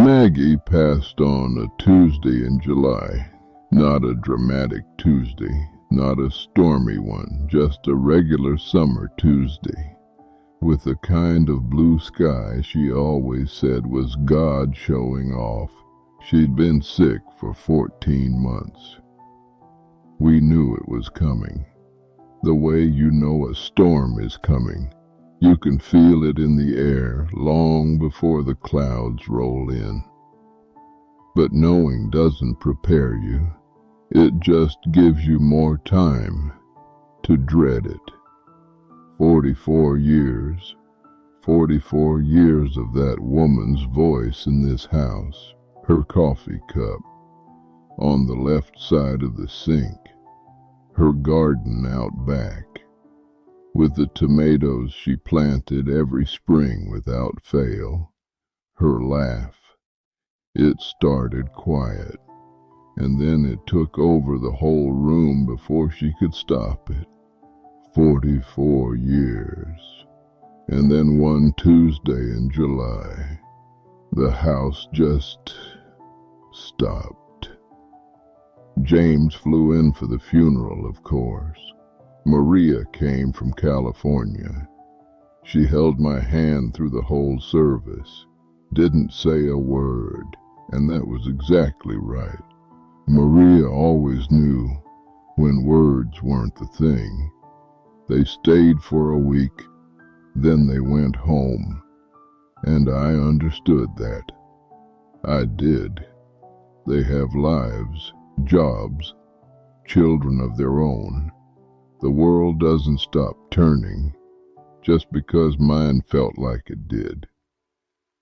Maggie passed on a Tuesday in July. Not a dramatic Tuesday, not a stormy one, just a regular summer Tuesday, with the kind of blue sky she always said was God showing off. She'd been sick for 14 months. We knew it was coming. The way you know a storm is coming. You can feel it in the air long before the clouds roll in. But knowing doesn't prepare you. It just gives you more time to dread it. 44 years. 44 years of that woman's voice in this house. Her coffee cup on the left side of the sink. Her garden out back, with the tomatoes she planted every spring without fail. Her laugh. It started quiet, and then it took over the whole room before she could stop it. 44 years. And then one Tuesday in July, the house just stopped. James flew in for the funeral, of course. Maria came from California. She held my hand through the whole service, didn't say a word, and that was exactly right. Maria always knew when words weren't the thing. They stayed for a week, then they went home, and I understood that. I did. They have lives, jobs, children of their own. The world doesn't stop turning just because mine felt like it did.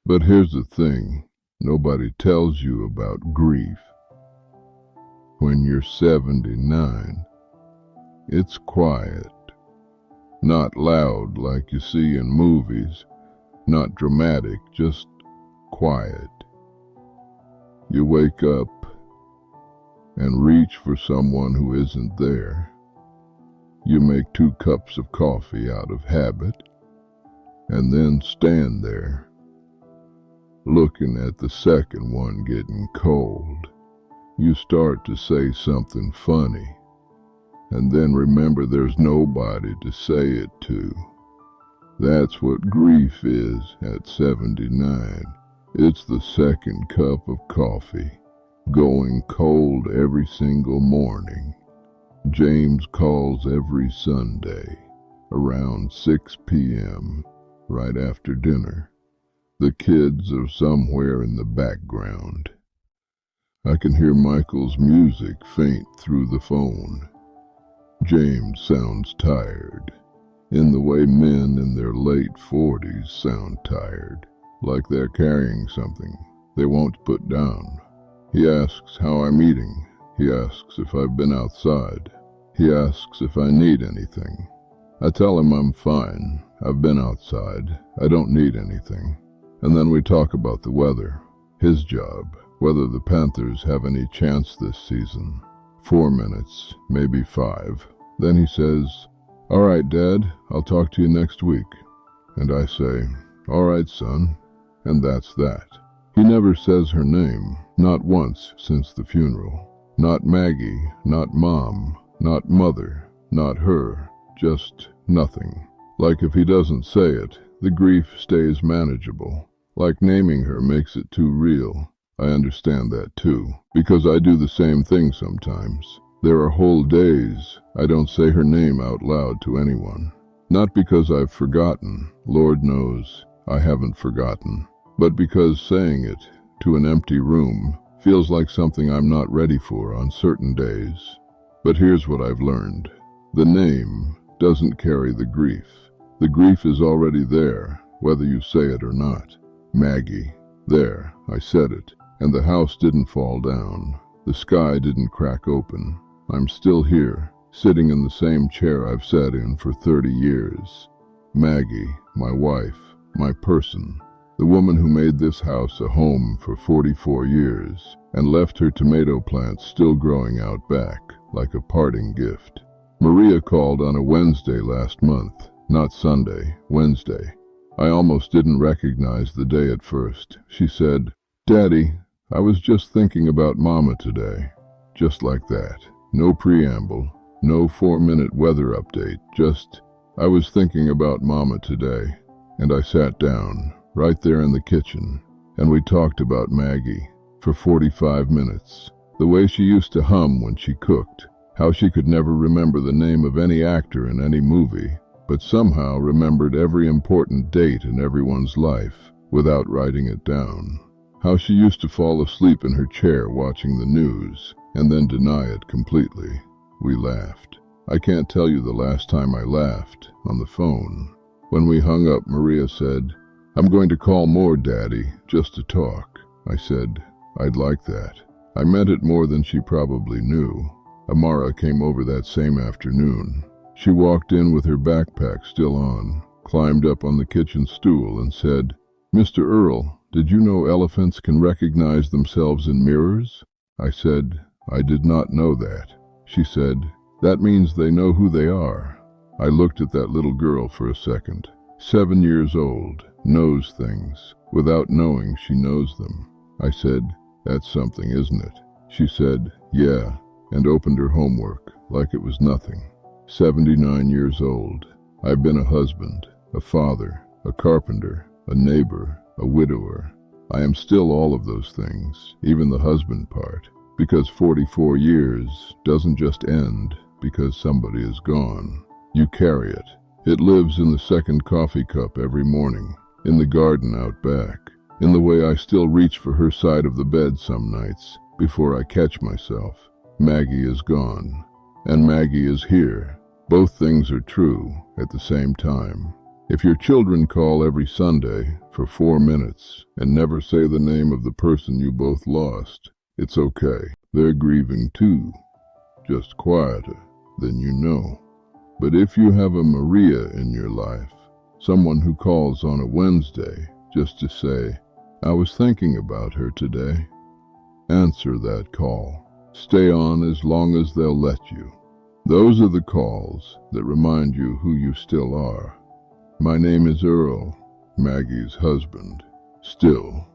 But here's the thing, nobody tells you about grief. When you're 79, it's quiet. Not loud like you see in movies, not dramatic, just quiet. You wake up and reach for someone who isn't there. You make 2 cups of coffee out of habit, and then stand there, looking at the second one getting cold. You start to say something funny, and then remember there's nobody to say it to. That's what grief is at 79. It's the second cup of coffee, going cold every single morning. James calls every Sunday, around 6 p.m., right after dinner. The kids are somewhere in the background. I can hear Michael's music faint through the phone. James sounds tired, in the way men in their late 40s sound tired, like they're carrying something they won't put down. He asks how I'm eating. He asks if I've been outside. He asks if I need anything. I tell him I'm fine. I've been outside. I don't need anything. And then we talk about the weather, his job, whether the Panthers have any chance this season. 4 minutes, maybe 5. Then he says, "All right, Dad, I'll talk to you next week." And I say, "All right, son." And that's that. He never says her name, not once since the funeral. Not Maggie, not Mom, not Mother, not her, just nothing. Like if he doesn't say it, the grief stays manageable. Like naming her makes it too real. I understand that too, because I do the same thing sometimes. There are whole days I don't say her name out loud to anyone. Not because I've forgotten, Lord knows I haven't forgotten, but because saying it to an empty room feels like something I'm not ready for on certain days. But here's what I've learned. The name doesn't carry the grief. The grief is already there, whether you say it or not. Maggie. There, I said it. And the house didn't fall down. The sky didn't crack open. I'm still here, sitting in the same chair I've sat in for 30 years. Maggie, my wife, my person, the woman who made this house a home for 44 years and left her tomato plants still growing out back like a parting gift. Maria called on a Wednesday last month, not Sunday, Wednesday. I almost didn't recognize the day at first. She said, Daddy, I was just thinking about Mama today. Just like that. No preamble, no 4-minute weather update, just, I was thinking about Mama today. And I sat down, right there in the kitchen, and we talked about Maggie for 45 minutes. The way she used to hum when she cooked, how she could never remember the name of any actor in any movie, but somehow remembered every important date in everyone's life without writing it down. How she used to fall asleep in her chair watching the news and then deny it completely. We laughed. I can't tell you the last time I laughed on the phone. When we hung up, Maria said, "I'm going to call more, Daddy, just to talk." I said, "I'd like that." I meant it more than she probably knew. Amara came over that same afternoon. She walked in with her backpack still on, climbed up on the kitchen stool and said, "Mr. Earl, did you know elephants can recognize themselves in mirrors?" I said, "I did not know that." She said, "That means they know who they are." I looked at that little girl for a second. 7 years old, knows things, without knowing she knows them. I said, "That's something, isn't it?" She said, "Yeah," and opened her homework like it was nothing. 79 years old. I've been a husband, a father, a carpenter, a neighbor, a widower. I am still all of those things, even the husband part, because 44 years doesn't just end because somebody is gone. You carry it. It lives in the second coffee cup every morning, in the garden out back, in the way I still reach for her side of the bed some nights before I catch myself. Maggie is gone, and Maggie is here. Both things are true at the same time. If your children call every Sunday for 4 minutes and never say the name of the person you both lost, it's okay. They're grieving too, just quieter than you know. But if you have a Maria in your life, someone who calls on a Wednesday just to say, "I was thinking about her today," answer that call. Stay on as long as they'll let you. Those are the calls that remind you who you still are. My name is Earl, Maggie's husband, still.